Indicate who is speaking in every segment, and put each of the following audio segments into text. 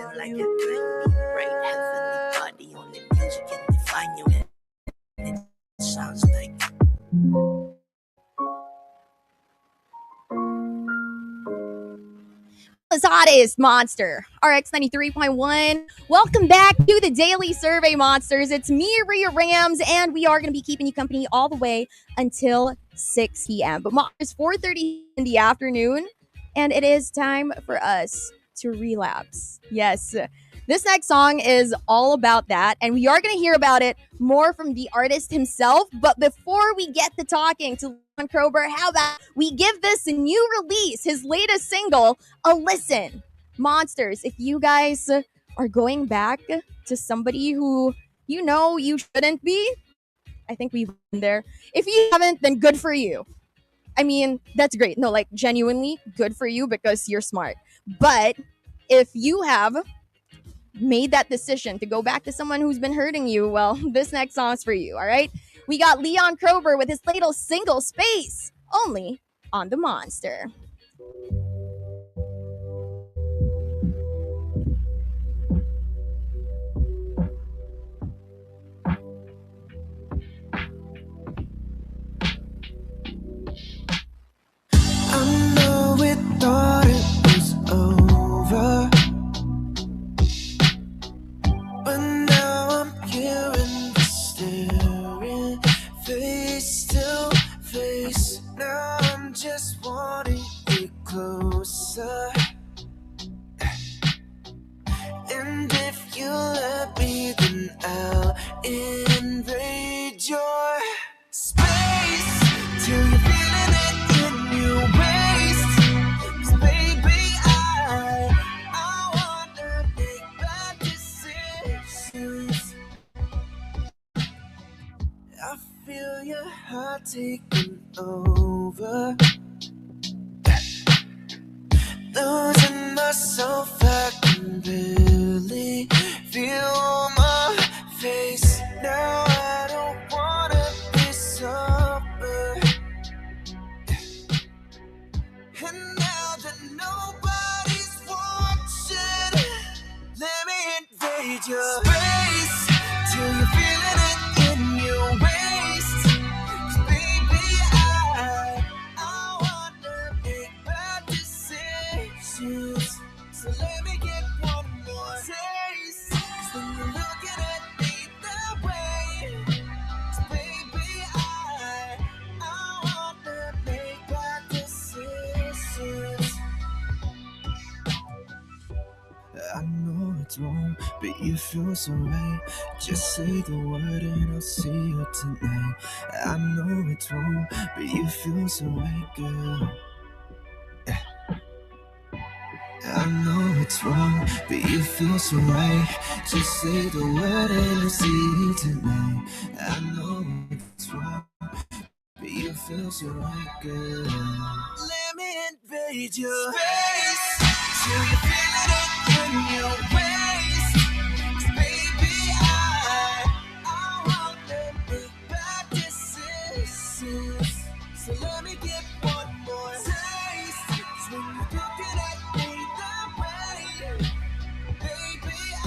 Speaker 1: feeling like a dreamy, bright, heavenly body. Only music can define you, and it sounds like.
Speaker 2: As hottest monster RX 93.1. Welcome back to the Daily Survey Monsters. It's me, Rhea Rams, and we are going to be keeping you company all the way until 6 p.m. But it's 4:30 in the afternoon, and it is time for us to relapse. Yes, this next song is all about that, and we are going to hear about it more from the artist himself. But before we get to talking to Leon Kroeber, how about we give this new release, his latest single, a listen. Monsters, if you guys are going back to somebody who you know you shouldn't be, I think we've been there. If you haven't, then good for you. I mean, that's great. No, like genuinely good for you because you're smart. But if you have made that decision to go back to someone who's been hurting you, well, this next song's for you, all right? We got Leon Kroeber with his latest single, Space, only on the Monster.
Speaker 1: I know we thought it was over, but now I'm here in the staring face to face. Now I'm just wanting it closer, and if you let me, then I'll invade your space till you're feeling it in your waist. 'Cause baby, I wanna make bad decisions. I feel your heart taking over, losing myself. I can barely feel my face. Now I don't wanna be sober, and now that nobody's watching, let me invade your space till you're feeling it in your waist. 'Cause baby, I wanna make bad decisions. So let me get one more taste. 'Cause when you're looking at me that way, 'cause baby, I wanna make bad decisions. I know it's wrong, but you feel so right. Just say the word and I'll see you tonight. I know it's wrong, but you feel so right, girl. I know it's wrong, but you feel so right. Just say the word and I'll see you tonight. I know it's wrong, but you feel so right, girl. Let me invade your space till you're feeling it in your waist. 'Cause baby, I wanna make bad decisions. So let me get one more taste. 'Cause when you're looking at me that way, baby, I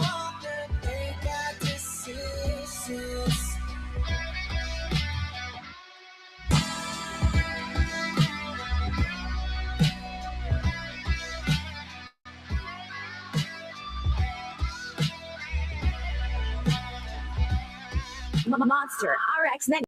Speaker 1: wanna make bad decisions.
Speaker 3: Monster RX 90.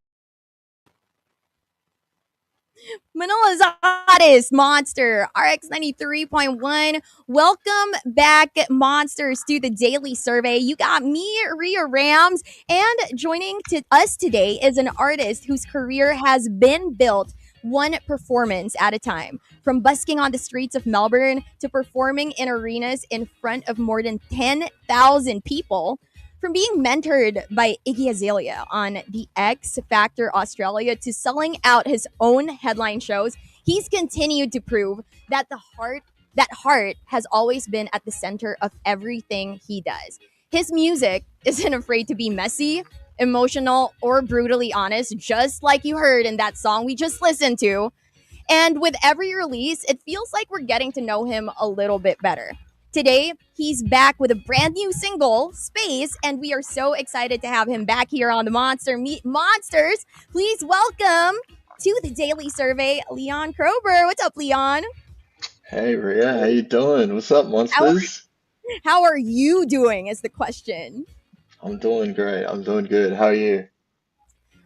Speaker 2: Manila's hottest monster, RX 93.1. Welcome back, monsters, to the Daily Survey. You got me, Rhea Rams, and joining us today is an artist whose career has been built one performance at a time. From busking on the streets of Melbourne to performing in arenas in front of more than 10,000 people. From being mentored by Iggy Azalea on the X Factor Australia to selling out his own headline shows, he's continued to prove that that heart has always been at the center of everything he does. His music isn't afraid to be messy, emotional, or brutally honest, just like you heard in that song we just listened to. And with every release, it feels like we're getting to know him a little bit better. Today, he's back with a brand new single, Space, and we are so excited to have him back here on the Monster Meet Monsters. Please welcome to the Daily Survey, Leon Kroeber. What's up, Leon?
Speaker 4: Hey Ria, how you doing? What's up,
Speaker 2: How
Speaker 4: monsters?
Speaker 2: how are you doing? Is the question.
Speaker 4: I'm doing great. I'm doing good. How are you?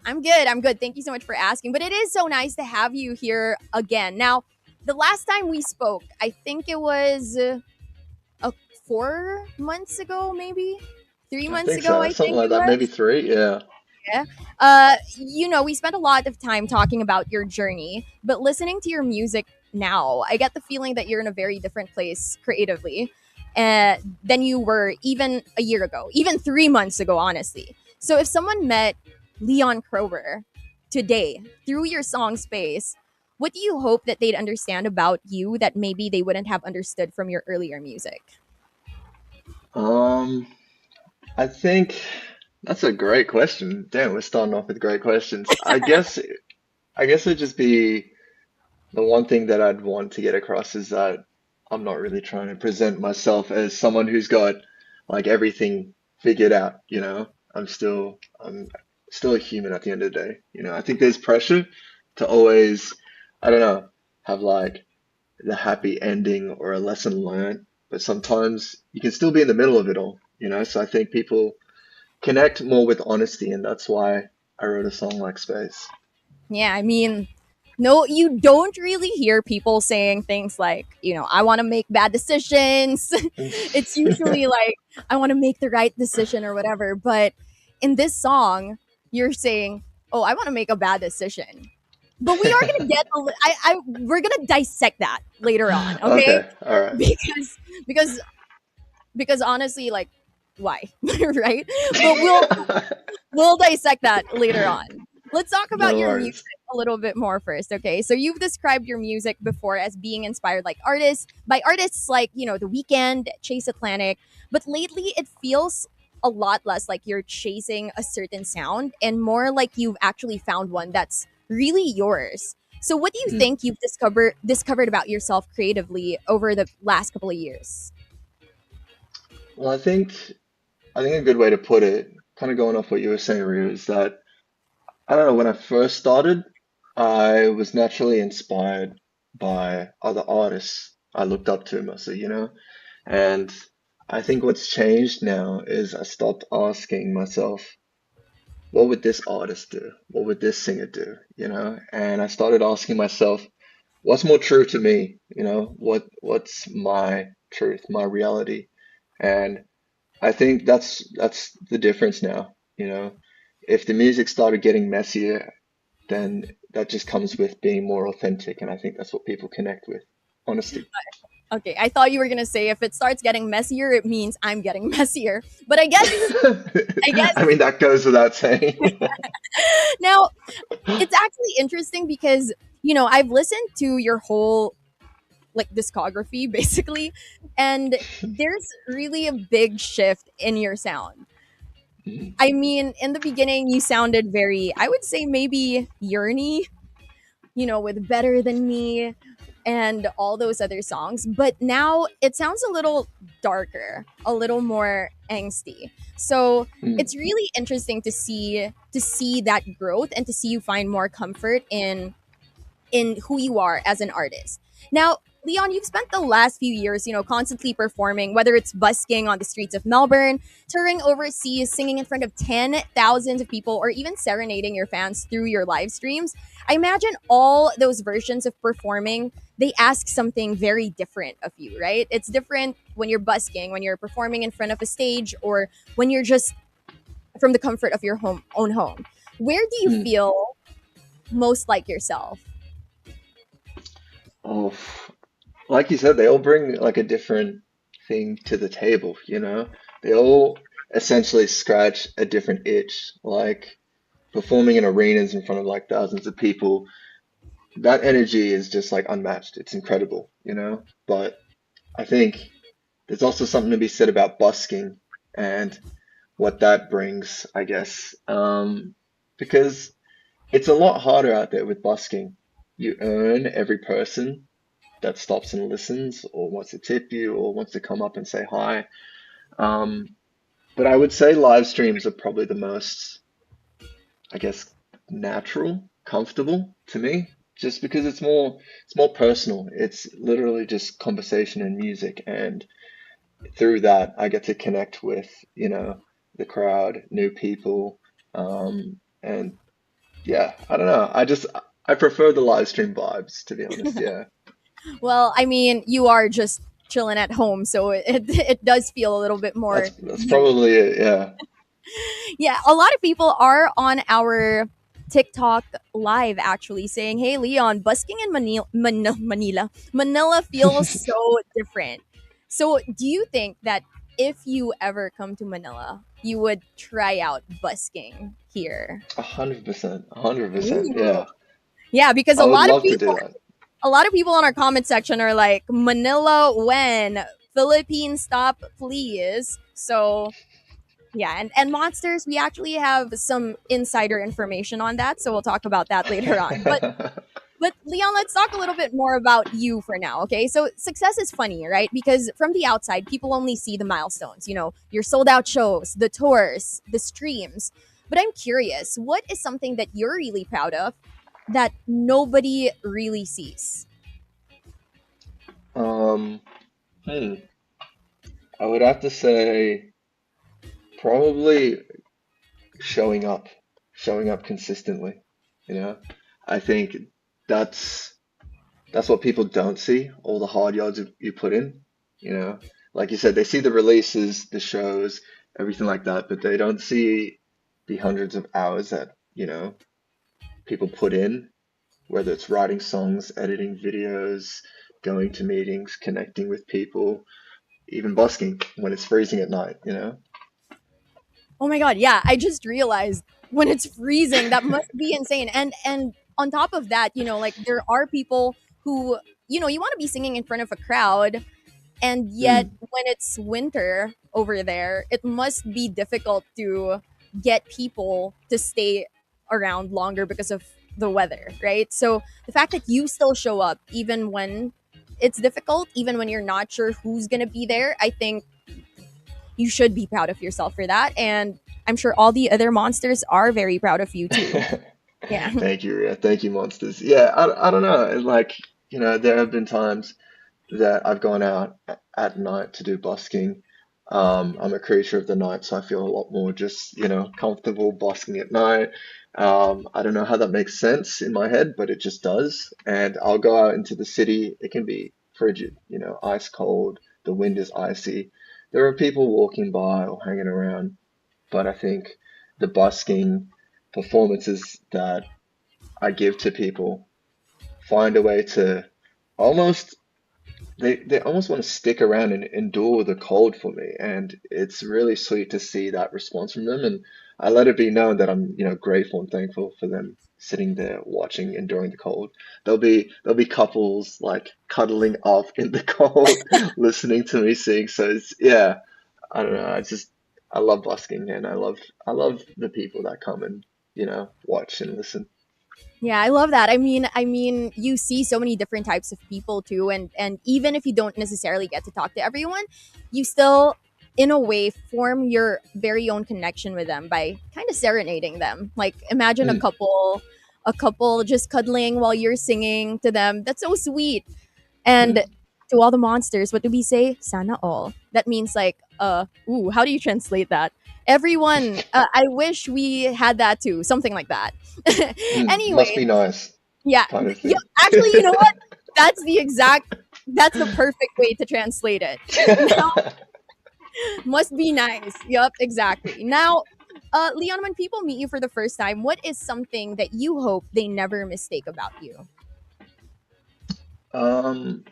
Speaker 2: I'm good. I'm good. Thank you so much for asking. But it is so nice to have you here again. Now, the last time we spoke, I think it was 4 months ago, maybe three
Speaker 4: I
Speaker 2: months
Speaker 4: think
Speaker 2: ago.
Speaker 4: so.
Speaker 2: I
Speaker 4: Something
Speaker 2: think
Speaker 4: like
Speaker 2: it
Speaker 4: that. Maybe
Speaker 2: was.
Speaker 4: three. Yeah.
Speaker 2: Yeah. We spent a lot of time talking about your journey, but listening to your music now, I get the feeling that you're in a very different place creatively than you were even a year ago, even 3 months ago, honestly. So if someone met Leon Kroeber today through your song Space, what do you hope that they'd understand about you that maybe they wouldn't have understood from your earlier music?
Speaker 4: Um, I think that's a great question. Damn, we're starting off with great questions. I guess it'd just be the one thing that I'd want to get across is that I'm not really trying to present myself as someone who's got like everything figured out, you know? I'm still a human at the end of the day. I think there's pressure to always, I don't know, have like the happy ending or a lesson learned, but sometimes you can still be in the middle of it all. So I think people connect more with honesty, and that's why I wrote a song like Space.
Speaker 2: Yeah, I mean, no, you don't really hear people saying things like, I want to make bad decisions. It's usually like, I want to make the right decision or whatever. But in this song, you're saying, oh, I want to make a bad decision. But we are gonna get a we're gonna dissect that later on, okay?
Speaker 4: Okay, all right.
Speaker 2: Because because because honestly, like, why, right? But we'll dissect that later on. Let's talk about
Speaker 4: No
Speaker 2: your music
Speaker 4: worries.
Speaker 2: a little bit more first, okay? So you've described your music before as being inspired like artists by artists like, The Weeknd, Chase Atlantic, but lately it feels a lot less like you're chasing a certain sound and more like you've actually found one that's really yours. So what do you
Speaker 4: Hmm.
Speaker 2: think you've discovered about yourself creatively over the last couple of years?
Speaker 4: Well, I think a good way to put it, kind of going off what you were saying, Ryu, is that I don't know, when I first started, I was naturally inspired by other artists I looked up to mostly. And I think what's changed now is I stopped asking myself, what would this artist do? What would this singer do? And I started asking myself, what's more true to me? What's my truth, my reality? And I think that's the difference now. If the music started getting messier, then that just comes with being more authentic, and I think that's what people connect with. Honesty.
Speaker 2: Okay, I thought you were gonna say if it starts getting messier, it means I'm getting messier. But I guess
Speaker 4: I mean, that goes without saying.
Speaker 2: now it's actually interesting because I've listened to your whole like discography basically, and there's really a big shift in your sound. I mean, in the beginning, you sounded very, I would say maybe yearny, with Better Than Me and all those other songs. But now it sounds a little darker, a little more angsty. So
Speaker 4: Mm.
Speaker 2: it's really interesting to see that growth and to see you find more comfort in who you are as an artist. Now, Leon, you've spent the last few years, constantly performing, whether it's busking on the streets of Melbourne, touring overseas, singing in front of 10,000 of people, or even serenading your fans through your live streams. I imagine all those versions of performing, they ask something very different of you, right? It's different when you're busking, when you're performing in front of a stage, or when you're just from the comfort of your own home. Where do you
Speaker 4: Mm.
Speaker 2: feel most like yourself?
Speaker 4: Oh, like you said, they all bring like a different thing to the table. They all essentially scratch a different itch. Like performing in arenas in front of like thousands of people, that energy is just like unmatched. It's incredible. But I think there's also something to be said about busking and what that brings, I guess. Because it's a lot harder out there with busking. You earn every person, that stops and listens or wants to tip you or wants to come up and say hi. Um, but I would say live streams are probably the most, I guess, natural, comfortable to me, just because it's more personal. It's literally just conversation and music, and through that, I get to connect with, the crowd, new people, and yeah, I don't know. I prefer the live stream vibes, to be honest. Yeah,
Speaker 2: Well, I mean, you are just chilling at home, so it does feel a little bit more
Speaker 4: that's
Speaker 2: you.
Speaker 4: probably it. Yeah.
Speaker 2: Yeah, a lot of people are on our TikTok live actually saying, "Hey, Leon, busking in Manila feels so different." So, do you think that if you ever come to Manila, you would try out busking here?
Speaker 4: 100%, 100%.
Speaker 2: Ooh.
Speaker 4: Yeah,
Speaker 2: Yeah, because
Speaker 4: I would love to do that.
Speaker 2: a lot of people on our comment section are like, Manila when? Philippines stop, please. So yeah, and monsters, we actually have some insider information on that, so we'll talk about that later on. But Leon, let's talk a little bit more about you for now, okay? So success is funny, right? Because from the outside, people only see the milestones, your sold out shows, the tours, the streams. But I'm curious, what is something that you're really proud of that nobody really sees?
Speaker 4: Um, hmm, I would have to say probably showing up, showing up consistently. You know, I think that's that's what people don't see, all the hard yards you put in. You know, like you said, they see the releases, the shows, everything like that, but they don't see the hundreds of hours that, people put in, whether it's writing songs, editing videos, going to meetings, connecting with people, even busking when it's freezing at night.
Speaker 2: Oh my god, yeah, I just realized when it's freezing, that must be insane. And on top of that, like there are people who, you want to be singing in front of a crowd, and yet
Speaker 4: Mm,
Speaker 2: when it's winter over there, it must be difficult to get people to stay around longer because of the weather, right? So the fact that you still show up even when it's difficult, even when you're not sure who's going to be there, I think you should be proud of yourself for that. And I'm sure all the other monsters are very proud of you too.
Speaker 4: mm.
Speaker 2: Yeah.
Speaker 4: Thank you. Yeah, thank you, monsters. Yeah, I don't know. Like, there have been times that I've gone out at night to do busking. I'm a creature of the night, so I feel a lot more just, comfortable busking at night. I don't know how that makes sense in my head, but it just does. And I'll go out into the city. It can be frigid, ice cold. The wind is icy. There are people walking by or hanging around, but I think the busking performances that I give to people find a way to almost they almost want to stick around and endure the cold for me, and it's really sweet to see that response from them. And I let it be known that I'm, grateful and thankful for them sitting there watching, enduring the cold. There'll be couples like cuddling up in the cold, listening to me sing. So it's yeah, I don't know. I love busking, and I love the people that come and watch and listen.
Speaker 2: Yeah, I love that. I mean, you see so many different types of people too, and even if you don't necessarily get to talk to everyone, you still, in a way, form your very own connection with them by kind of serenading them. Like, imagine
Speaker 4: Mm.
Speaker 2: a couple just cuddling while you're singing to them. That's so sweet. And
Speaker 4: Mm.
Speaker 2: to all the monsters, what do we say? Sana all. That means like, ooh, how do you translate that? Everyone, I wish we had that too, something like that.
Speaker 4: Mm. Must
Speaker 2: Anyway,
Speaker 4: be nice,
Speaker 2: yeah,
Speaker 4: kind of
Speaker 2: yeah.
Speaker 4: thing.
Speaker 2: Actually, you know what? That's the exact. That's the perfect way to translate it. Now, must be nice. Yup, exactly. Now, Leon, when people meet you for the first time, what is something that you hope they never mistake about you?
Speaker 4: Um,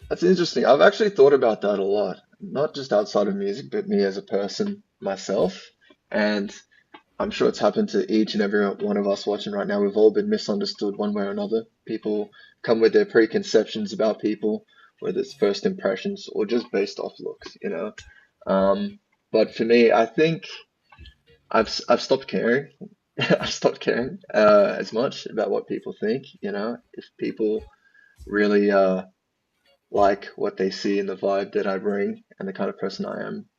Speaker 4: that's interesting. I've actually thought about that a lot, not just outside of music, but me as a person myself. And I'm sure it's happened to each and every one of us watching right now. We've all been misunderstood one way or another. People come with their preconceptions about people, whether it's first impressions or just based off looks. Um, but for me, I think I've stopped caring. I've stopped caring as much about what people think. If people really like what they see in the vibe that I bring and the kind of person I am,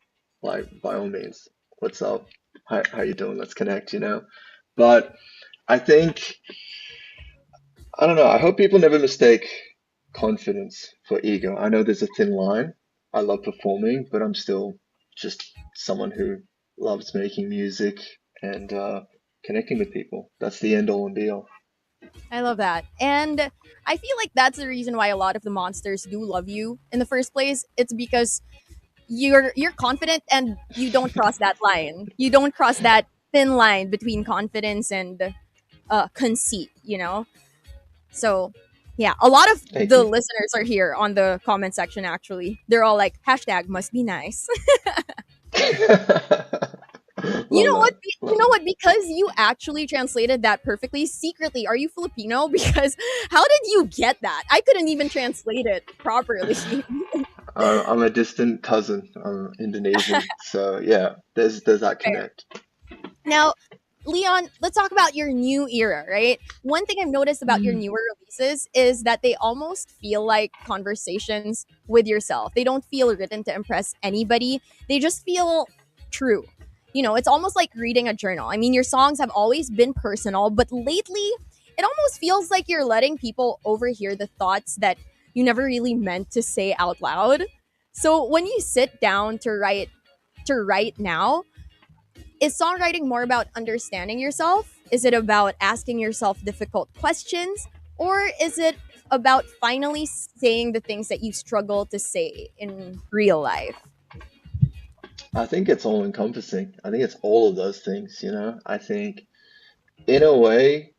Speaker 4: like by all means, what's up? How you doing? Let's connect, you know? But I think I don't know. I hope people never mistake confidence for ego. I know there's a thin line. I love performing, but I'm still just someone who loves making music and connecting with people. That's the end all and be all.
Speaker 2: I love that. And I feel like that's the reason why a lot of the monsters do love you in the first place. It's because you're confident and you don't cross that line. You don't cross that thin line between confidence and conceit, you know? So, yeah, a lot of
Speaker 4: Thank
Speaker 2: the
Speaker 4: you.
Speaker 2: listeners are here on the comment section actually. They're all like hashtag must be nice. You
Speaker 4: Love
Speaker 2: know what?
Speaker 4: that.
Speaker 2: You
Speaker 4: Love
Speaker 2: know
Speaker 4: that.
Speaker 2: what? Because you actually translated that perfectly. Secretly, are you Filipino? Because how did you get that? I couldn't even translate it properly.
Speaker 4: I'm a distant cousin. I'm Indonesian, so yeah, there's that
Speaker 2: Fair.
Speaker 4: connect.
Speaker 2: Now, Leon, let's talk about your new era, right? One thing I've noticed about your
Speaker 4: Mm,
Speaker 2: newer releases is that they almost feel like conversations with yourself. They don't feel written to impress anybody, they just feel true. You know, it's almost like reading a journal. I mean, your songs have always been personal, but lately, it almost feels like you're letting people overhear the thoughts that you never really meant to say out loud. So when you sit down to write now, is songwriting more about understanding yourself? Is it about asking yourself difficult questions? Or is it about finally saying the things that you struggle to say in real life?
Speaker 4: I think it's all encompassing. I think it's all of those things, you know? I think in a way,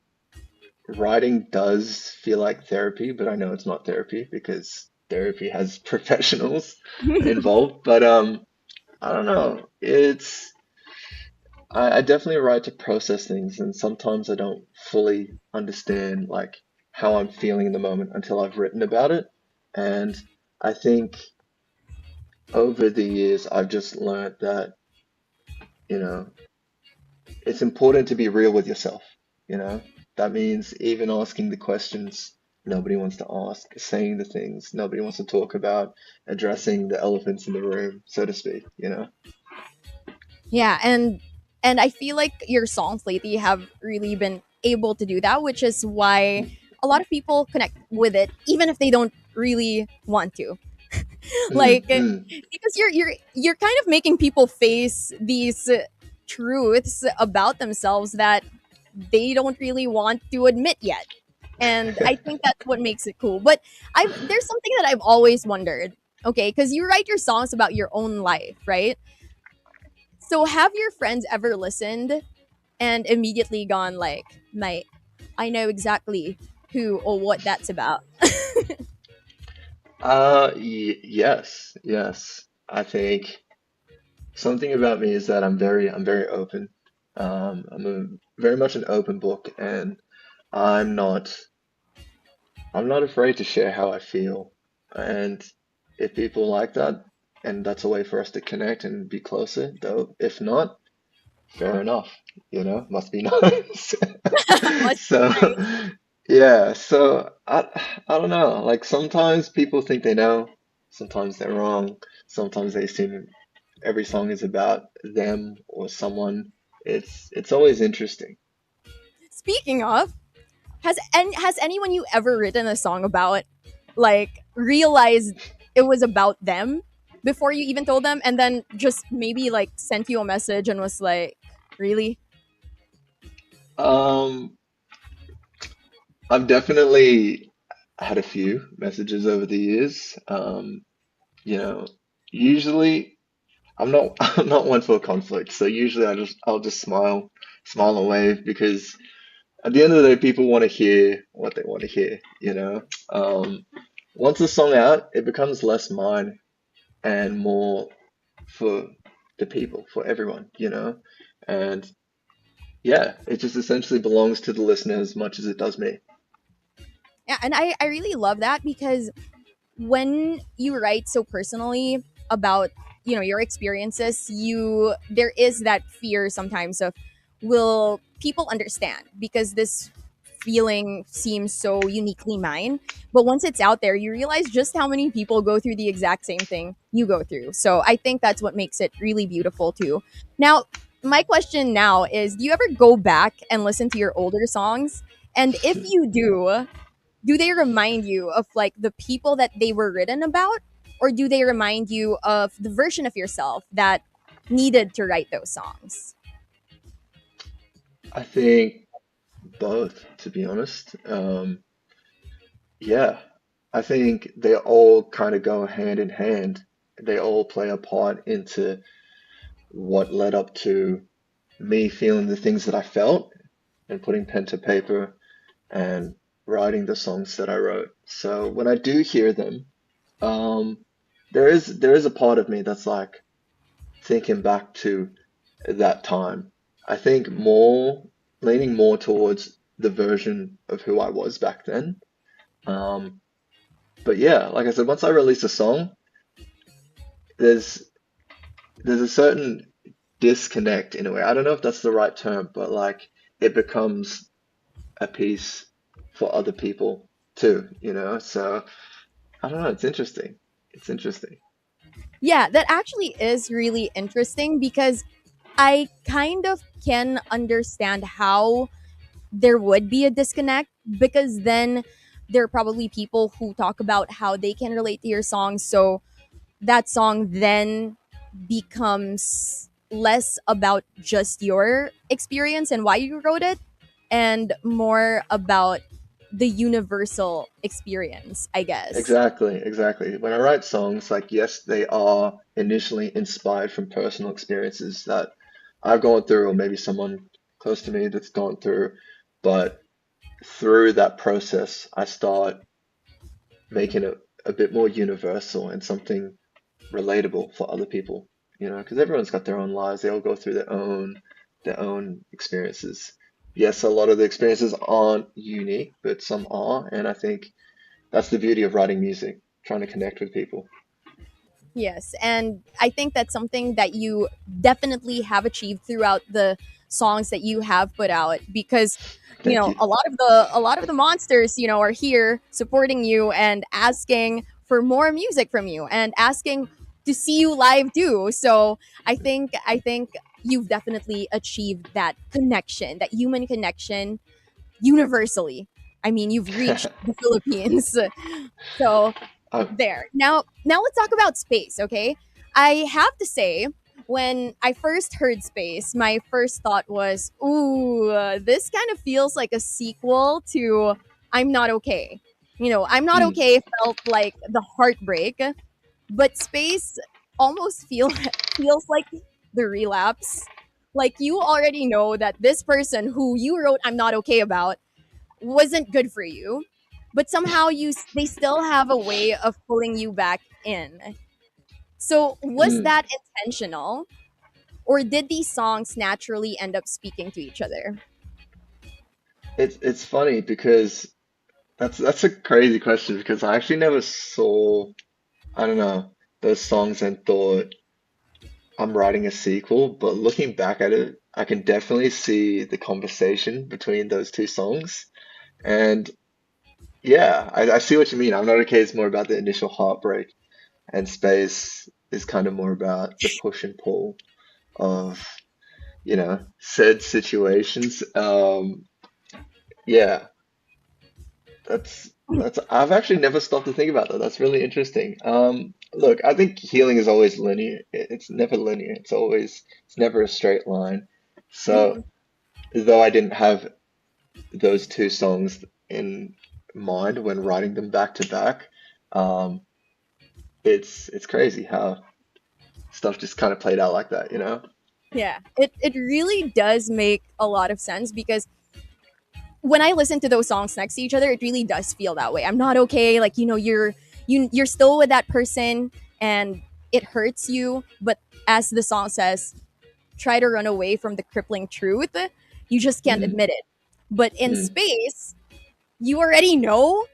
Speaker 4: writing does feel like therapy, but I know it's not therapy because therapy has professionals involved. But I don't know. I definitely write to process things, and sometimes I don't fully understand like how I'm feeling in the moment until I've written about it. And I think over the years, I've just learned that, you know, it's important to be real with yourself, you know? That means even asking the questions nobody wants to ask, saying the things nobody wants to talk about, addressing the elephants in the room, so to speak, you know?
Speaker 2: Yeah, and I feel like your songs lately have really been able to do that, which is why a lot of people connect with it even if they don't really want to.
Speaker 4: Mm,
Speaker 2: Like
Speaker 4: mm.
Speaker 2: because you're kind of making people face these truths about themselves that they don't really want to admit yet. And I think that's what makes it cool. But I there's something that I've always wondered. Okay, because you write your songs about your own life, right? So have your friends ever listened and immediately gone like, "Mate, I know exactly who or what that's about."
Speaker 4: Y yes, yes. I think something about me is that I'm very open. Very much an open book, and I'm not, I'm not afraid to share how I feel. And if people like that, and that's a way for us to connect and be closer, though, if not, fair enough, you know, must be nice.
Speaker 2: Must be
Speaker 4: So,
Speaker 2: nice.
Speaker 4: yeah, so I don't know. Like sometimes people think they know, sometimes they're wrong, sometimes they assume every song is about them or someone. It's always interesting.
Speaker 2: Speaking of, has anyone you ever written a song about like realized it was about them before you even told them and then just maybe like sent you a message and was like, "Really?"
Speaker 4: Um, I've definitely had a few messages over the years. You know, usually I'm not I'm not one for conflict, so usually I'll just smile and wave because at the end of the day, people want to hear what they want to hear, you know. Um, Once the song out, it becomes less mine and more for the people, for everyone, you know. And yeah, it just essentially belongs to the listener as much as it does me.
Speaker 2: Yeah, and I really love that because when you write so personally about your experiences, you there is that fear sometimes of, will people understand, because this feeling seems so uniquely mine. But once it's out there, you realize just how many people go through the exact same thing you go through. So I think that's what makes it really beautiful too. Now, my question now is, do you ever go back and listen to your older songs? And if you do they remind you of like the people that they were written about, or do they remind you of the version of yourself that needed to write those songs?
Speaker 4: I think both, to be honest. Yeah, I think they all kind of go hand in hand. They all play a part into what led up to me feeling the things that I felt and putting pen to paper and writing the songs that I wrote. So when I do hear them, um, there is a part of me that's like thinking back to that time. I think more leaning more towards the version of who I was back then. Um, but yeah, like I said, once I release a song, there's there's a certain disconnect in a way. I don't know if that's the right term, but like it becomes a piece for other people too, you know? So I don't know, it's interesting. It's interesting.
Speaker 2: Yeah, that actually is really interesting because I kind of can understand how there would be a disconnect, because then there are probably people who talk about how they can relate to your song. So that song then becomes less about just your experience and why you wrote it, and more about the universal experience, I guess.
Speaker 4: Exactly, exactly. When I write songs, like, yes, they are initially inspired from personal experiences that I've gone through, or maybe someone close to me that's gone through. But through that process, I start making it a bit more universal and something relatable for other people, you know, because everyone's got their own lives. They all go through their own experiences. Yes, a lot of the experiences aren't unique, but some are, and I think that's the beauty of writing music, trying to connect with people.
Speaker 2: Yes, and I think that's something that you definitely have achieved throughout the songs that you have put out, because
Speaker 4: Thank you.
Speaker 2: a lot of the monsters, are here supporting you and asking for more music from you and asking to see you live too. So, I think you've definitely achieved that connection, that human connection universally. I mean, you've reached the Philippines. So,
Speaker 4: Uh,
Speaker 2: there. Now let's talk about space, okay? I have to say, when I first heard space, my first thought was, ooh, this kind of feels like a sequel to I'm Not Okay. I'm Not
Speaker 4: mm,
Speaker 2: Okay felt like the heartbreak, but space almost feels like the relapse. Like you already know that this person who you wrote I'm Not Okay about wasn't good for you, but somehow they still have a way of pulling you back in. So was
Speaker 4: mm.
Speaker 2: that intentional, or did these songs naturally end up speaking to each other?
Speaker 4: It's funny because that's a crazy question because I actually never saw, I don't know, those songs and thought I'm writing a sequel, but looking back at it, I can definitely see the conversation between those two songs. And yeah, I see what you mean. I'm Not Okay is more about the initial heartbreak, and Space is kind of more about the push and pull of, said situations. Yeah, that's I've actually never stopped to think about that. That's really interesting. Look, I think healing is always linear. It's never linear. It's never a straight line.
Speaker 2: Mhm.
Speaker 4: So though I didn't have those two songs in mind when writing them back to back, um, it's crazy how stuff just kind of played out like that, you know?
Speaker 2: Yeah, it really does make a lot of sense, because when I listen to those songs next to each other, it really does feel that way. I'm not okay. Like, you're still with that person, and it hurts you, but as the song says, try to run away from the crippling truth. You just can't
Speaker 4: Mm,
Speaker 2: admit it. But in
Speaker 4: mm.
Speaker 2: space, you already know.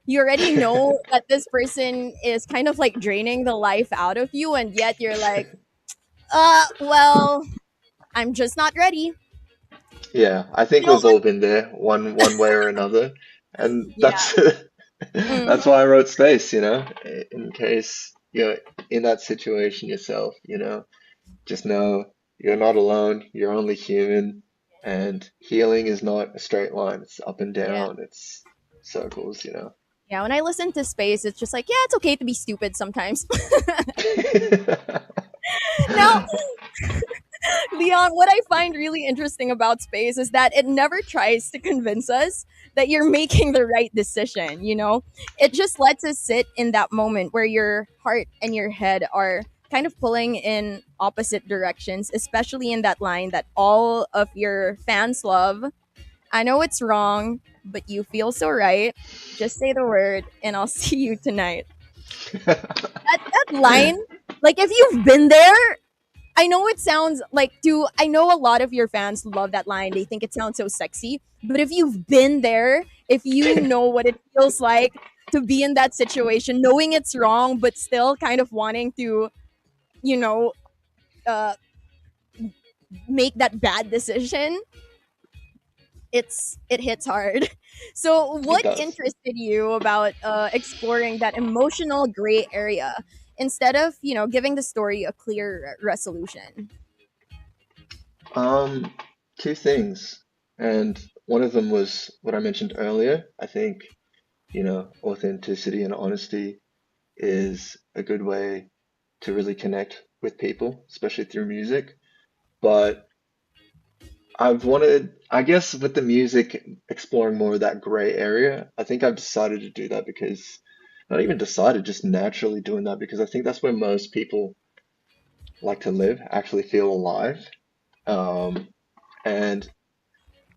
Speaker 2: You already know that this person is kind of like draining the life out of you, and yet you're like, well, I'm just not ready.
Speaker 4: Yeah, I think
Speaker 2: You know
Speaker 4: we've
Speaker 2: what?
Speaker 4: all been there one way or another, and
Speaker 2: Yeah.
Speaker 4: that's
Speaker 2: Mm,
Speaker 4: that's why I wrote Space, in case you're in that situation yourself, just know you're not alone, you're only human, and healing is not a straight line. It's up and
Speaker 2: yeah.
Speaker 4: down, it's circles.
Speaker 2: Yeah. When I listen to Space, it's just like, yeah, it's okay to be stupid sometimes. Now, Leon, what I find really interesting about Space is that it never tries to convince us that you're making the right decision, you know? It just lets us sit in that moment where your heart and your head are kind of pulling in opposite directions, especially in that line that all of your fans love. I know it's wrong, but you feel so right. Just say the word and I'll see you tonight. That line, like if you've been there, I know it sounds like I know a lot of your fans love that line. They think it sounds so sexy. But if you've been there, if you know what it feels like to be in that situation, knowing it's wrong, but still kind of wanting to, you know, uh, make that bad decision, it hits hard. So,
Speaker 4: It
Speaker 2: what
Speaker 4: does.
Speaker 2: interested you about exploring that emotional gray area instead of giving the story a clear resolution?
Speaker 4: Um, Two things, and one of them was what I mentioned earlier. I think, authenticity and honesty is a good way to really connect with people, especially through music. But I've wanted, I guess, with the music exploring more of that gray area, I think I've decided to do that because, not even decided, just naturally doing that because I think that's where most people like to live, actually feel alive. Um, and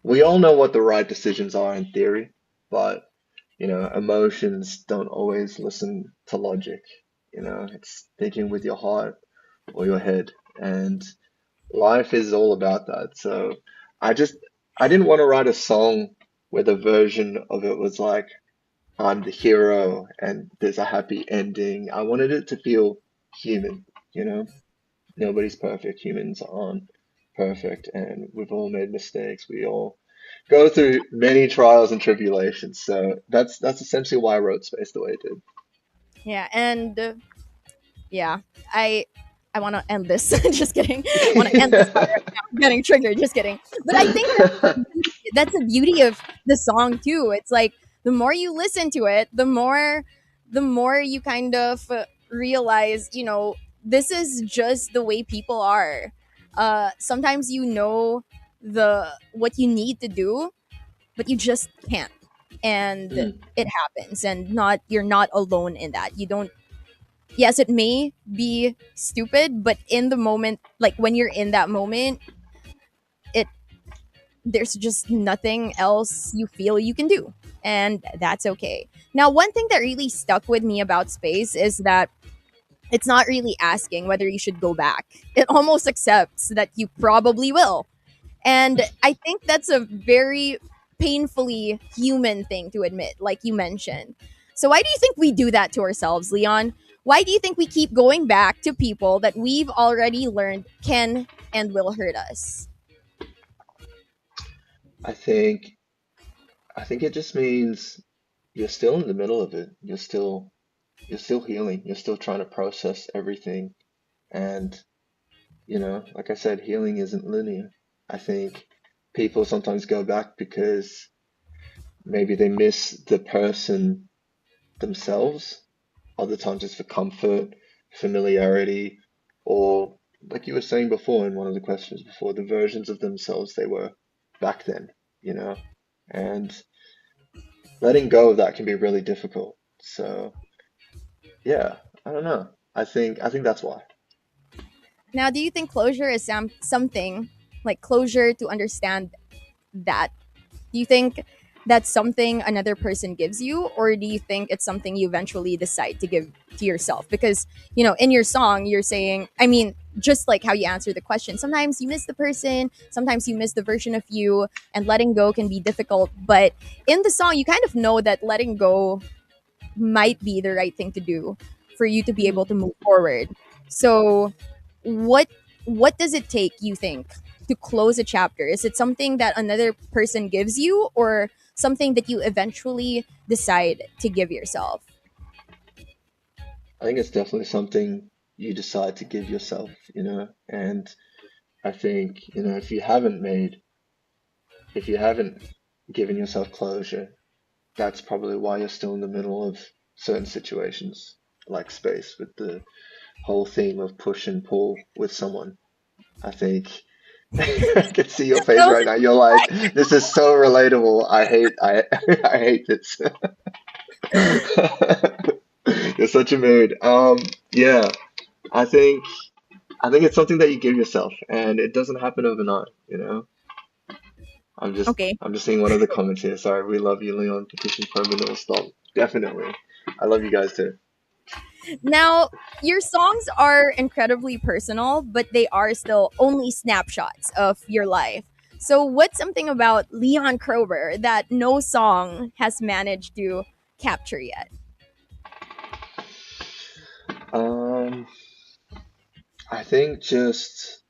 Speaker 4: we all know what the right decisions are in theory, but, emotions don't always listen to logic. It's thinking with your heart or your head. And life is all about that. So I just I didn't want to write a song where the version of it was like I'm the hero and there's a happy ending. I wanted it to feel human, you know? Nobody's perfect. Humans aren't perfect and we've all made mistakes. We all go through many trials and tribulations. So that's essentially why I wrote Space the way I did.
Speaker 2: Yeah, and yeah, I I want to end this. Just kidding. I want to end this part right now. I'm getting triggered. Just kidding. But I think that's the beauty of the song too. It's like the more you listen to it, the more you kind of realize, this is just the way people are. Sometimes the what you need to do, but you just can't, and
Speaker 4: Mm,
Speaker 2: it happens, and not you're not alone in that. You don't Yes, it may be stupid, but in the moment, like when you're in that moment, it there's just nothing else you feel you can do. And that's okay. Now, one thing that really stuck with me about Space is that it's not really asking whether you should go back. It almost accepts that you probably will. And I think that's a very painfully human thing to admit, like you mentioned. So, why do you think we do that to ourselves, Leon? Why do you think we keep going back to people that we've already learned can and will hurt us?
Speaker 4: I think I think it just means you're still in the middle of it. You're still healing. You're still trying to process everything. And, like I said, healing isn't linear. I think people sometimes go back because maybe they miss the person themselves. Other times it's for comfort, familiarity, or like you were saying before in one of the questions before, the versions of themselves they were back then, you know? And letting go of that can be really difficult. So, yeah, I don't know. I think that's why.
Speaker 2: Now, do you think closure is something like closure to understand that? Do you think that's something another person gives you, or do you think it's something you eventually decide to give to yourself? Because, in your song, you're saying, I mean, just like how you answer the question, sometimes you miss the person, sometimes you miss the version of you, and letting go can be difficult. But in the song, you kind of know that letting go might be the right thing to do for you to be able to move forward. So, what what does it take, you think? to close a chapter? Is it something that another person gives you, or something that you eventually decide to give yourself?
Speaker 4: I think it's definitely something you decide to give yourself, and I think, if you haven't given yourself closure, that's probably why you're still in the middle of certain situations, like space, with the whole theme of push and pull with someone. I think I can see your face
Speaker 2: So
Speaker 4: right now. You're like, this is so relatable. I hate this. You're such a mood. Yeah, I think I think it's something that you give yourself, and it doesn't happen overnight.
Speaker 2: okay.
Speaker 4: I'm just seeing one of the comments here. Sorry, we love you, Leon. Petition for a mineral stop. Definitely. I love you guys too.
Speaker 2: Now, your songs are incredibly personal, but they are still only snapshots of your life. So, what's something about Leon Kroeber that no song has managed to capture yet?
Speaker 4: Um, I think just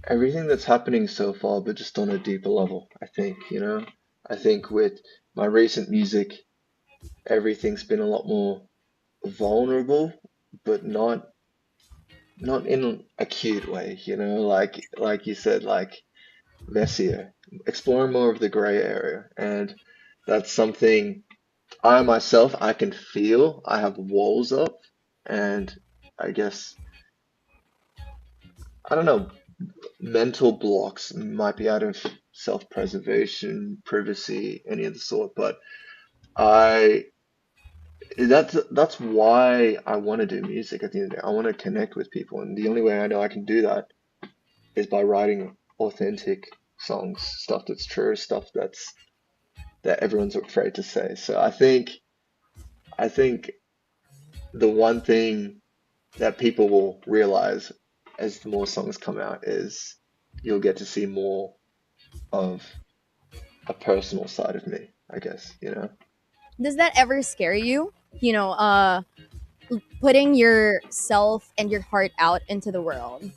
Speaker 4: everything that's happening so far, but just on a deeper level. I think with my recent music, everything's been a lot more vulnerable, but not in a cute way, like you said, like messier, exploring more of the gray area, and that's something I can feel. I have walls up, and I guess I don't know, mental blocks might be out of self-preservation, privacy, any of the sort, but I that's why I want to do music at the end of the day. I want to connect with people, and the only way I know I can do that is by writing authentic songs, stuff that's true, stuff that everyone's afraid to say. So I think the one thing that people will realize as the more songs come out is you'll get to see more of a personal side of me, I guess.
Speaker 2: Does that ever scare you? Putting yourself and your heart out into the world.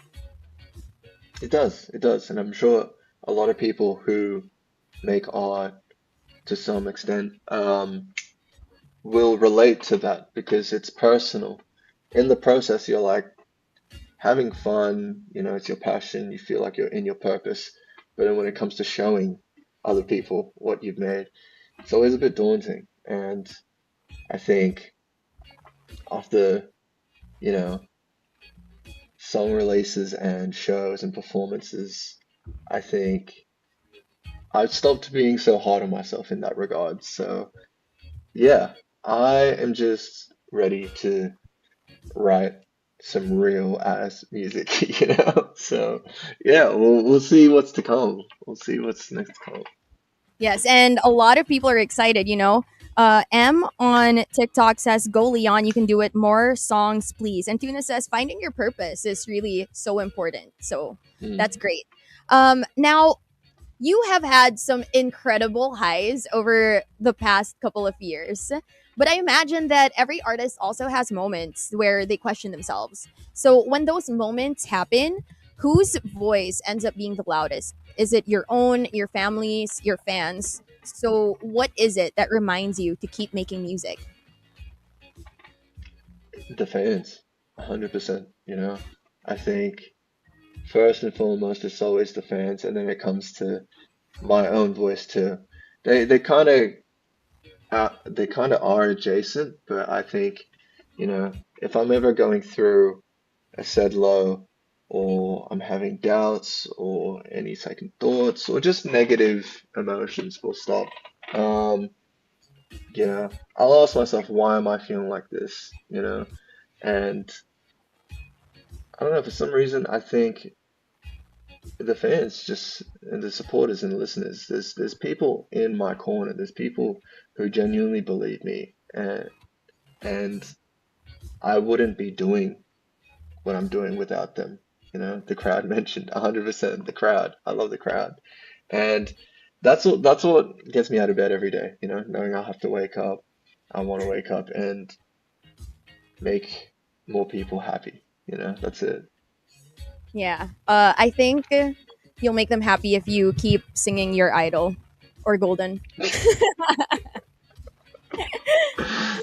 Speaker 4: It does, and I'm sure a lot of people who make art to some extent will relate to that because it's personal. In the process, you're like having fun, it's your passion, you feel like you're in your purpose. But then when it comes to showing other people what you've made, it's always a bit daunting. And I think after, you know, song releases and shows and performances, I think I've stopped being so hard on myself in that regard. So, yeah, I am just ready to write some real ass music. So, yeah, we'll see what's to come. We'll see what's next to come.
Speaker 2: Yes, and a lot of people are excited. M on TikTok says, "Go Leon, you can do it. More songs, please." And Tuna says, "Finding your purpose is really so important." So
Speaker 4: Mm.
Speaker 2: that's great. Now you have had some incredible highs over the past couple of years, but I imagine that every artist also has moments where they question themselves. So when those moments happen, whose voice ends up being the loudest? Is it your own, your family's, your fans? So what is it that reminds you to keep making music?
Speaker 4: The fans, 100%. I think first and foremost, it's always the fans, and then it comes to my own voice too. They they kind of are adjacent, but I think, if I'm ever going through a sad low, or I'm having doubts, or any second thoughts, or just negative emotions, full stop. Um, I'll ask myself, why am I feeling like this? And I don't know, for some reason, I think the fans just and the supporters and the listeners, there's people in my corner. There's people who genuinely believe me, and I wouldn't be doing what I'm doing without them. The crowd mentioned 100% the crowd. I love the crowd. And that's what gets me out of bed every day, knowing I have to wake up. I want to wake up and make more people happy. That's it.
Speaker 2: Yeah. I think you'll make them happy if you keep singing your idol or golden.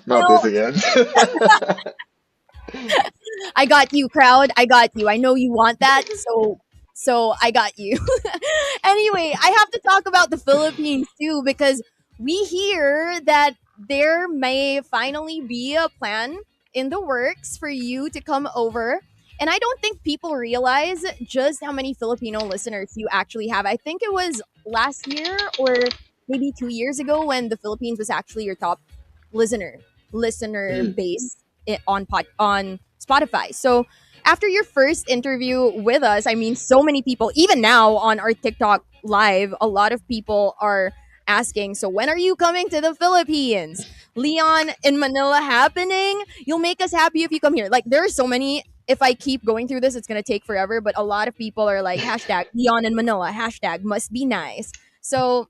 Speaker 4: Not
Speaker 2: Now,
Speaker 4: this again.
Speaker 2: I got you, crowd. I got you. I know you want that, so I got you. Anyway, I have to talk about the Philippines too because we hear that there may finally be a plan in the works for you to come over. And I don't think people realize just how many Filipino listeners you actually have. I think it was last year or maybe 2 years ago when the Philippines was actually your top listener listener
Speaker 4: Mm.
Speaker 2: base on Spotify. So after your first interview with us, I mean, so many people, even now on our TikTok live, a lot of people are asking, so when are you coming to the Philippines? Leon in Manila happening? You'll make us happy if you come here. Like, there are so many. If I keep going through this, it's going to take forever. But a lot of people are like, hashtag Leon in Manila, hashtag must be nice. So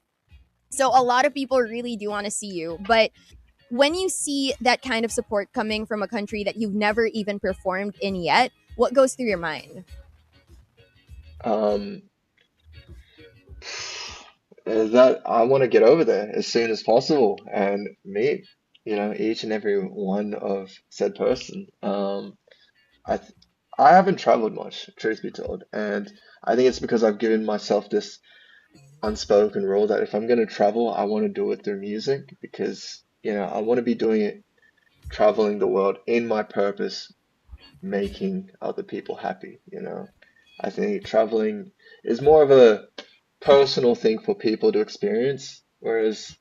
Speaker 2: a lot of people really do want to see you. But when you see that kind of support coming from a country that you've never even performed in yet, what goes through your mind?
Speaker 4: Um, is that I want to get over there as soon as possible and meet, each and every one of said person. I th I haven't traveled much, truth be told, and I think it's because I've given myself this unspoken rule that if I'm going to travel, I want to do it through music because, I want to be doing it, traveling the world in my purpose, making other people happy. I think traveling is more of a personal thing for people to experience, whereas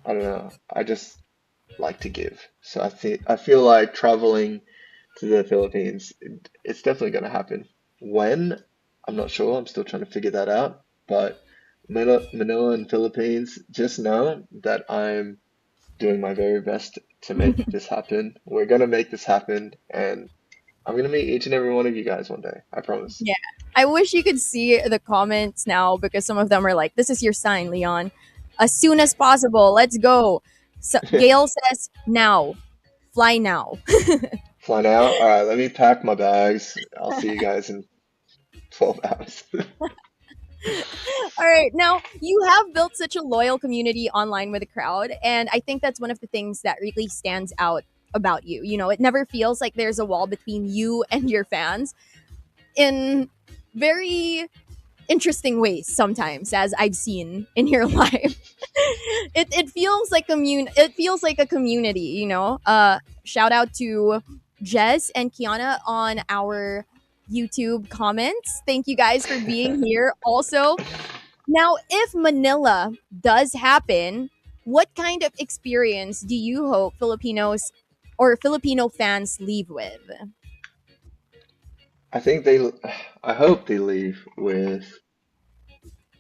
Speaker 4: I don't know, I just like to give. So I feel like traveling to the Philippines, it's definitely going to happen. When? I'm not sure. I'm still trying to figure that out. But Manila and Philippines, just know that I'm doing my very best to make this happen. We're going to make this happen, and I'm going to meet each and every one of you guys one day. I promise.
Speaker 2: Yeah. I wish you could see the comments now because some of them are like, this is your sign, Leon. As soon as possible, let's go. So Gail says, now. Fly now.
Speaker 4: Fly now. All right, let me pack my bags. I'll see you guys in 12 hours.
Speaker 2: All right. Now, you have built such a loyal community online with the crowd. And I think that's one of the things that really stands out about you. You know, it never feels like there's a wall between you and your fans in very interesting ways sometimes, as I've seen in your life. It feels like it feels like a community, you know. Shout out to Jess and Kiana on our YouTube comments. Thank you guys for being here. Also, now if Manila does happen, what kind of experience do you hope Filipinos or Filipino fans leave with?
Speaker 4: I think I hope they leave with,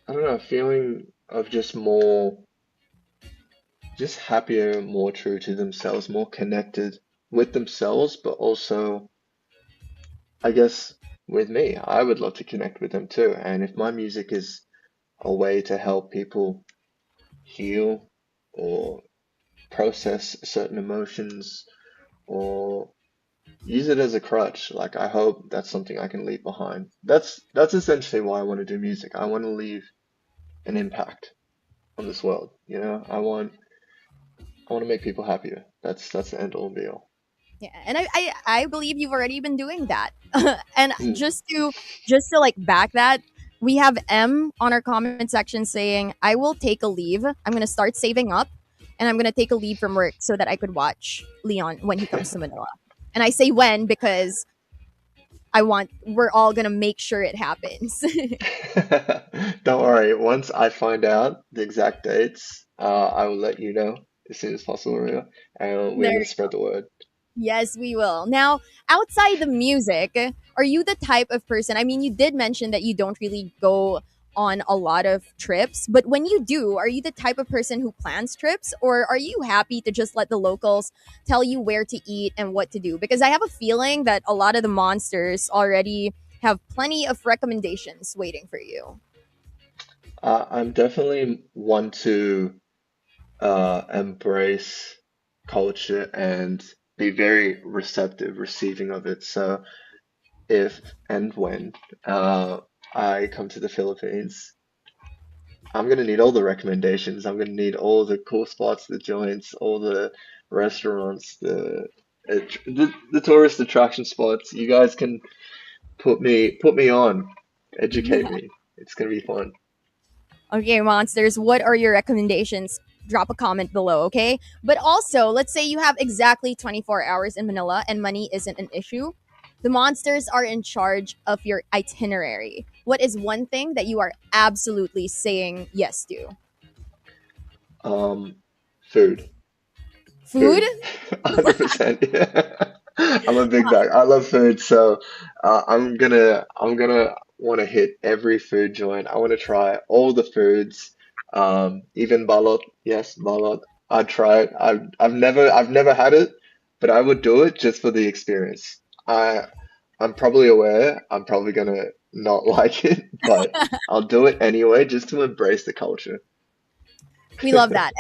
Speaker 4: I don't know, a feeling of just happier, more true to themselves, more connected with themselves, but also, I guess, with me. I would love to connect with them too. And if my music is a way to help people heal or process certain emotions or use it as a crutch, like I hope that's something I can leave behind. That's essentially why I want to do music. I want to leave an impact on this world. I want to make people happier. That's the end all be all.
Speaker 2: Yeah, and I believe you've already been doing that. And
Speaker 4: Mm.
Speaker 2: just to like back that, we have M on our comment section saying, "I will take a leave. I'm gonna start saving up, and I'm gonna take a leave from work so that I could watch Leon when he comes to Manila." And I say when because we're all gonna make sure it happens.
Speaker 4: Don't worry. Once I find out the exact dates, I will let you know as soon as possible, Ria, and we're
Speaker 2: There
Speaker 4: gonna spread the word.
Speaker 2: Yes, we will. Now, outside the music, are you the type of person? I mean, you did mention that you don't really go on a lot of trips, but when you do, are you the type of person who plans trips or are you happy to just let the locals tell you where to eat and what to do? Because I have a feeling that a lot of the monsters already have plenty of recommendations waiting for you.
Speaker 4: I'm definitely one to embrace culture and be very receptive, receiving of it. So if and when I come to the Philippines, I'm gonna need all the recommendations. I'm gonna need all the cool spots, the joints, all the restaurants, the tourist attraction spots. You guys can put me on, educate me. It's gonna be fun.
Speaker 2: Okay, monsters, what are your recommendations? Drop a comment below, okay? But also, let's say you have exactly 24 hours in Manila and money isn't an issue. The monsters are in charge of your itinerary. What is one thing that you are absolutely saying yes to?
Speaker 4: Um, Food.
Speaker 2: Food?
Speaker 4: Food. 100%. Yeah. I'm a big bag. I love food, so I'm gonna want to hit every food joint. I want to try all the foods. Even balot. Yes, balot. I'd try it. I've never had it, but I would do it just for the experience. I'm probably aware I'm probably gonna not like it, but I'll do it anyway just to embrace the culture.
Speaker 2: We love that.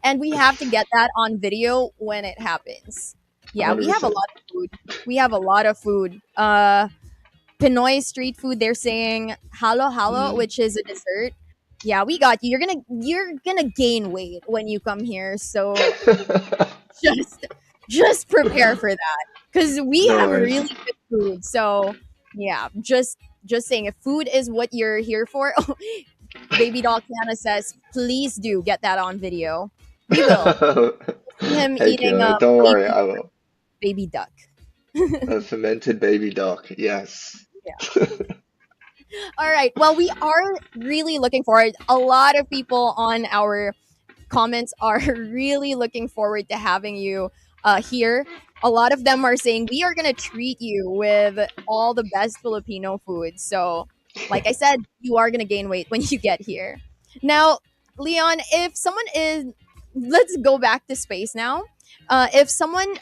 Speaker 2: And we have to get that on video when it happens. Yeah, we have a
Speaker 4: 100%.
Speaker 2: lot of food. We have a lot of food. Pinoy street food, they're saying halo halo,
Speaker 4: Mm.
Speaker 2: which is a dessert. Yeah, we got you. You're gonna gain weight when you come here. So just just prepare for that. Because we
Speaker 4: No
Speaker 2: have
Speaker 4: worries.
Speaker 2: really good food. So yeah, just saying if food is what you're here for, baby doll Kiana says, please do get that on video. We will. See him
Speaker 4: Hey,
Speaker 2: eating
Speaker 4: Kiana,
Speaker 2: a
Speaker 4: don't worry,
Speaker 2: baby
Speaker 4: I will.
Speaker 2: baby duck.
Speaker 4: A fermented baby duck, yes.
Speaker 2: All right. Well, we are really looking forward. A lot of people on our comments are really looking forward to having you here. A lot of them are saying we are going to treat you with all the best Filipino food. So, like I said, you are going to gain weight when you get here. Now, Leon, if someone is, let's go back to space now. If someone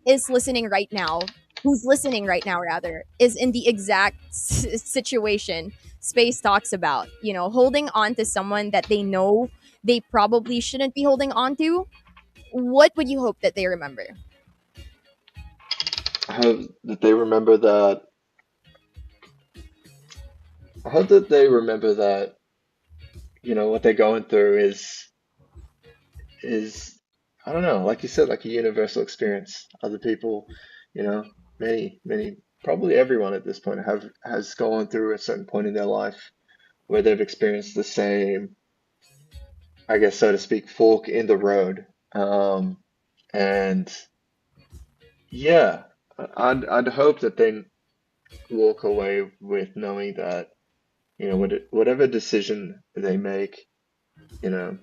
Speaker 2: is listening right now, who's listening right now, rather, is in the exact situation Space talks about, holding on to someone that they know they probably shouldn't be holding on to, what would you hope that they remember?
Speaker 4: I hope that they remember that. I hope that they remember that, what they're going through is I don't know, like you said, like a universal experience. Other people, you know, many, probably everyone at this point has gone through a certain point in their life where they've experienced the same, I guess, so to speak, fork in the road. And yeah, I'd hope that they walk away with knowing that, whatever decision they make, you know,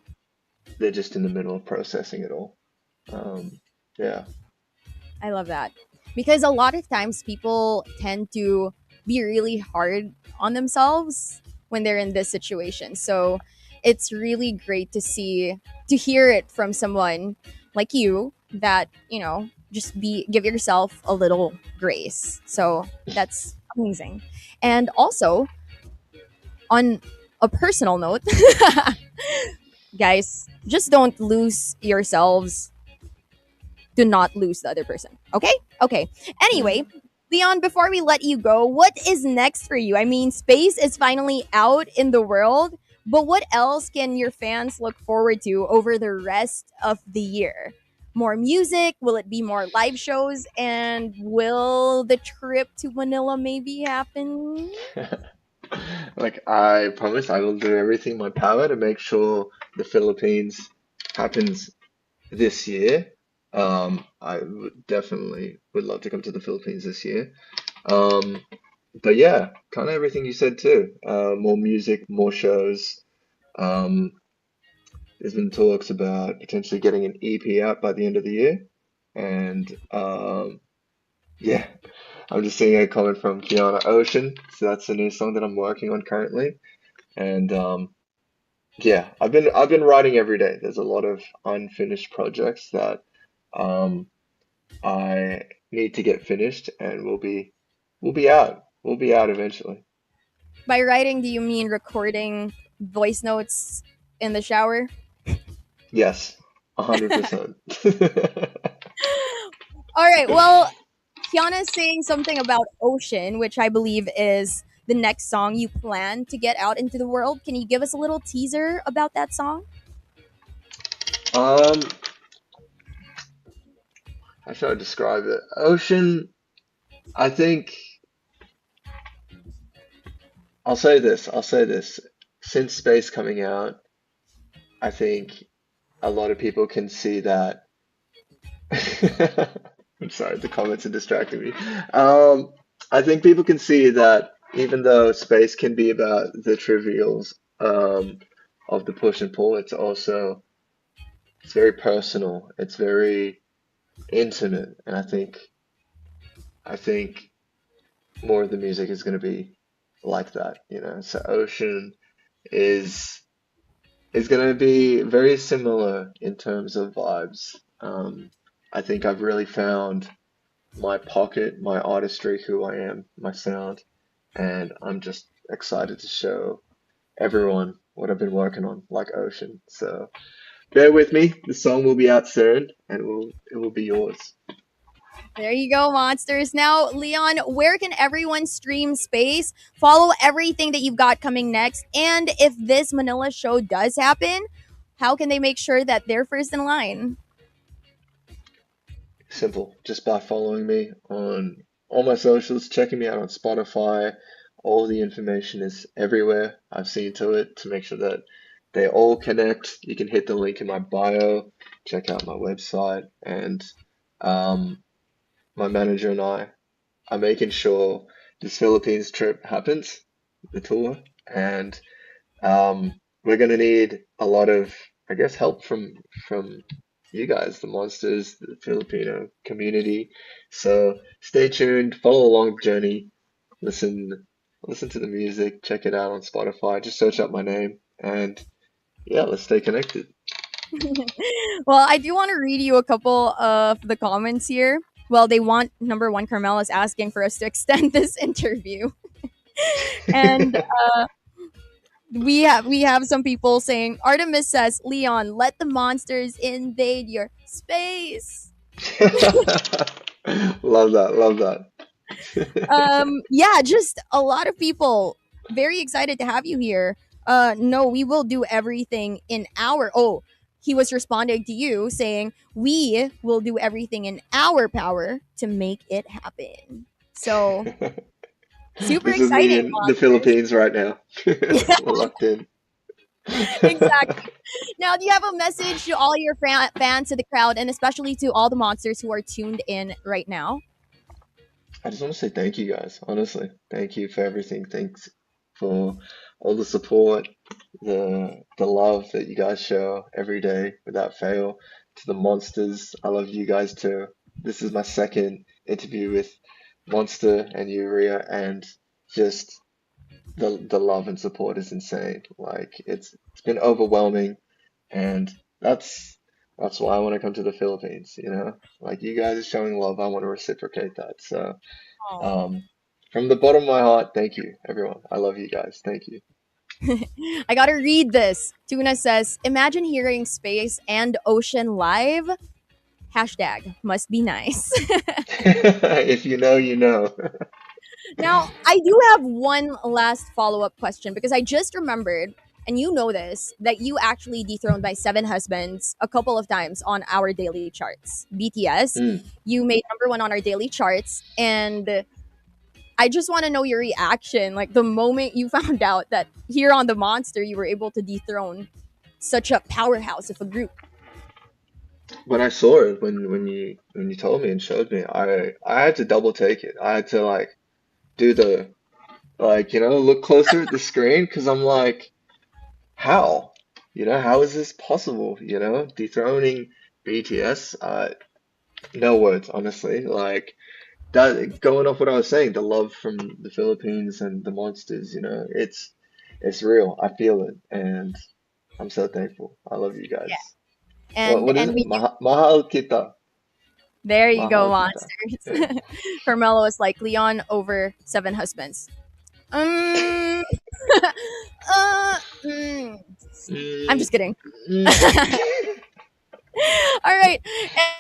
Speaker 4: they're just in the middle of processing it all. Um, yeah.
Speaker 2: I love that. Because a lot of times people tend to be really hard on themselves when they're in this situation. So it's really great to hear it from someone like you that, just give yourself a little grace. So that's amazing. And also, on a personal note, guys, just don't lose yourselves, do not lose the other person. Okay? Okay. Anyway,
Speaker 4: Mhm.
Speaker 2: Leon, before we let you go, what is next for you? I mean, space is finally out in the world, but what else can your fans look forward to over the rest of the year? More music? Will it be more live shows? And will the trip to Manila maybe happen?
Speaker 4: Like I promise, I will do everything in my power to make sure the Philippines happens this year. I definitely would love to come to the Philippines this year. Um, but yeah, kind of everything you said too. More music, more shows. Um, there's been talks about potentially getting an EP out by the end of the year. And yeah, I'm just seeing a comment from Kiana Ocean. So that's a new song that I'm working on currently. And yeah, I've been writing every day. There's a lot of unfinished projects that um, I need to get finished, and we'll be out. We'll be out eventually.
Speaker 2: By writing, do you mean recording voice notes in the shower?
Speaker 4: Yes, 100%.
Speaker 2: All right. Well, Kiana's saying something about Ocean, which I believe is the next song you plan to get out into the world. Can you give us a little teaser about that song?
Speaker 4: Um, how should I describe it? Ocean, I think I'll say this. I'll say this. Since Space coming out, I think a lot of people can see that. I'm sorry, the comments are distracting me. Um, I think people can see that even though Space can be about the trivials of the push and pull, it's very personal. It's very intimate, and I think more of the music is going to be like that, you know. So Ocean is is going to be very similar in terms of vibes. I think I've really found my pocket, my artistry, who I am, my sound, and I'm just excited to show everyone what I've been working on, like Ocean. So bear with me. The song will be out soon, and it will be yours.
Speaker 2: There you go, monsters. Now, Leon, where can everyone stream Space? Follow everything that you've got coming next. And if this Manila show does happen, how can they make sure that they're first in line?
Speaker 4: Simple, just by following me on all my socials, checking me out on Spotify. All the information is everywhere. I've seen to it to make sure that they all connect. You can hit the link in my bio, check out my website, and um, my manager and I are making sure this Philippines trip happens, the tour, and we're gonna need a lot of, I guess, help from you guys, the monsters, the Filipino community. So stay tuned, follow along the journey, listen listen to the music, check it out on Spotify, just search up my name, and yeah, let's stay connected.
Speaker 2: Well, I do want to read you a couple of the comments here. Well, they want number one, Carmela's asking for us to extend this interview. And we have some people saying Artemis says, Leon, let the monsters invade your space.
Speaker 4: Love that, love that.
Speaker 2: Yeah, just a lot of people very excited to have you here. No, we will do everything in our he was responding to you saying we will do everything in our power to make it happen. So super
Speaker 4: This is me
Speaker 2: exciting,
Speaker 4: in the
Speaker 2: monsters.
Speaker 4: Philippines right now. We're locked in.
Speaker 2: Exactly. Now, do you have a message to all your fans, to the crowd, and especially to all the monsters who are tuned in right now?
Speaker 4: I just want to say thank you guys, honestly. Thank you for everything. Thanks for all the support, the love that you guys show every day without fail. To the monsters, I love you guys too. This is my second interview with Monster and Urea, and just the love and support is insane. Like it's been overwhelming, and that's why I want to come to the Philippines, you know? Like you guys are showing love, I want to reciprocate that. So
Speaker 2: Oh.
Speaker 4: um, from the bottom of my heart, thank you, everyone. I love you guys. Thank you.
Speaker 2: I gotta read this. Tuna says, imagine hearing space and ocean live. Hashtag must be nice.
Speaker 4: If you know, you know.
Speaker 2: Now, I do have one last follow up question because I just remembered, and you know this, that you actually dethroned by Seven Husbands a couple of times on our daily charts. BTS,
Speaker 4: Mm.
Speaker 2: you made number one on our daily charts, and I just want to know your reaction. Like the moment you found out that here on The Monster, you were able to dethrone such a powerhouse of a group.
Speaker 4: When I saw it, when you told me and showed me, I had to double take it. I had to like do the look closer at the screen because I'm like, how? How is this possible? Dethroning BTS? No words, honestly. Like that, going off what I was saying, the love from the Philippines and the monsters, it's real. I feel it, and I'm so thankful. I love you
Speaker 2: Yeah.
Speaker 4: guys. What
Speaker 2: And
Speaker 4: what is
Speaker 2: and
Speaker 4: it?
Speaker 2: we
Speaker 4: Mahal kita.
Speaker 2: There you go,
Speaker 4: Mahal kita. Yeah.
Speaker 2: monsters. Carmelo is like Leon over Seven Husbands. Um, uh, mm. I'm
Speaker 4: Mm,
Speaker 2: just kidding.
Speaker 4: mm.
Speaker 2: All right.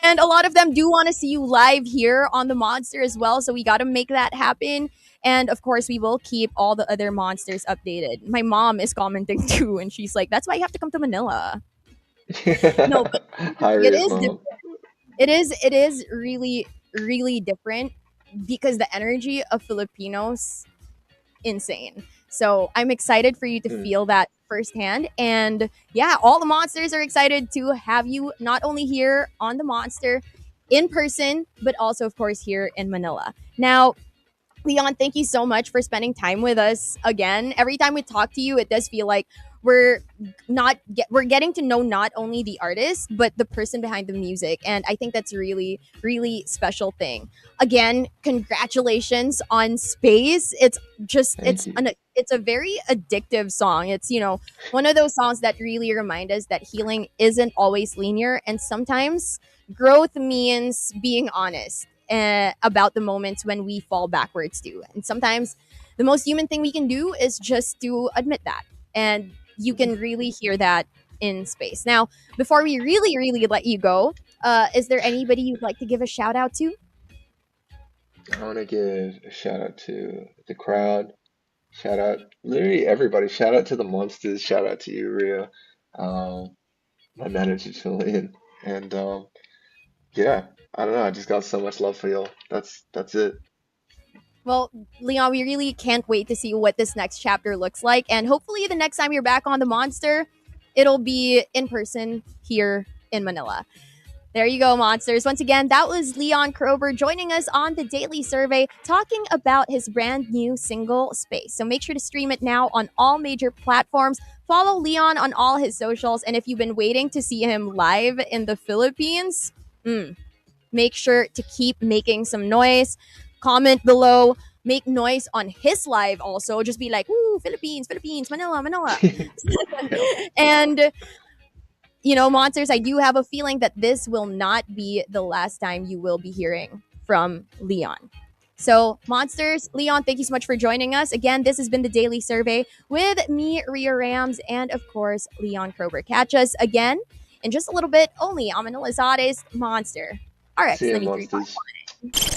Speaker 2: And a lot of them do want to see you live here on the Monster as well. So we got to make that happen. And of course, we will keep all the other monsters updated. My mom is commenting too, and she's like, "That's why you have to come to Manila." No, but
Speaker 4: Hi,
Speaker 2: it
Speaker 4: Ria's
Speaker 2: is
Speaker 4: mom.
Speaker 2: it is really really different because the energy of Filipinos insane. So I'm excited for you to
Speaker 4: Mm,
Speaker 2: feel that firsthand. And yeah, all the monsters are excited to have you not only here on the Monster in person, but also of course here in Manila. Now, Leon, thank you so much for spending time with us again. Every time we talk to you, it does feel like we're we're getting to know not only the artist but the person behind the music, and I think that's a really really special thing. Again, congratulations on Space. It's just
Speaker 4: thank you.
Speaker 2: it's a very addictive song. It's one of those songs that really remind us that healing isn't always linear, and sometimes growth means being honest about the moments when we fall backwards too. And sometimes the most human thing we can do is just to admit that. And you can really hear that in Space. Now, before we really, really let you go, is there anybody you'd like to give a shout out to?
Speaker 4: I want to give a shout out to the crowd. Shout out, literally everybody. Shout out to the monsters. Shout out to you, Ria. Um, my manager, Julian. And yeah, I don't know. I just got so much love for y'all. That's it.
Speaker 2: Well, Leon, we really can't wait to see what this next chapter looks like. And hopefully, the next time you're back on the Monster, it'll be in person here in Manila. There you go, monsters. Once again, that was Leon Kroeber joining us on the Daily Survey talking about his brand new single, Space. So make sure to stream it now on all major platforms. Follow Leon on all his socials. And if you've been waiting to see him live in the Philippines, make sure to keep making some noise. Comment below. Make noise on his live also. Just be like, woo, Philippines, Philippines, Manila, Manila.
Speaker 4: Yeah.
Speaker 2: And monsters, I do have a feeling that this will not be the last time you will be hearing from Leon. So, monsters, Leon, thank you so much for joining us. Again, this has been the Daily Survey with me, Ria Rams, and of course, Leon Kroeber. Catch us again in just a little bit only on Manila's hottest Monster, RX
Speaker 4: See ya,
Speaker 2: 93.
Speaker 4: monsters.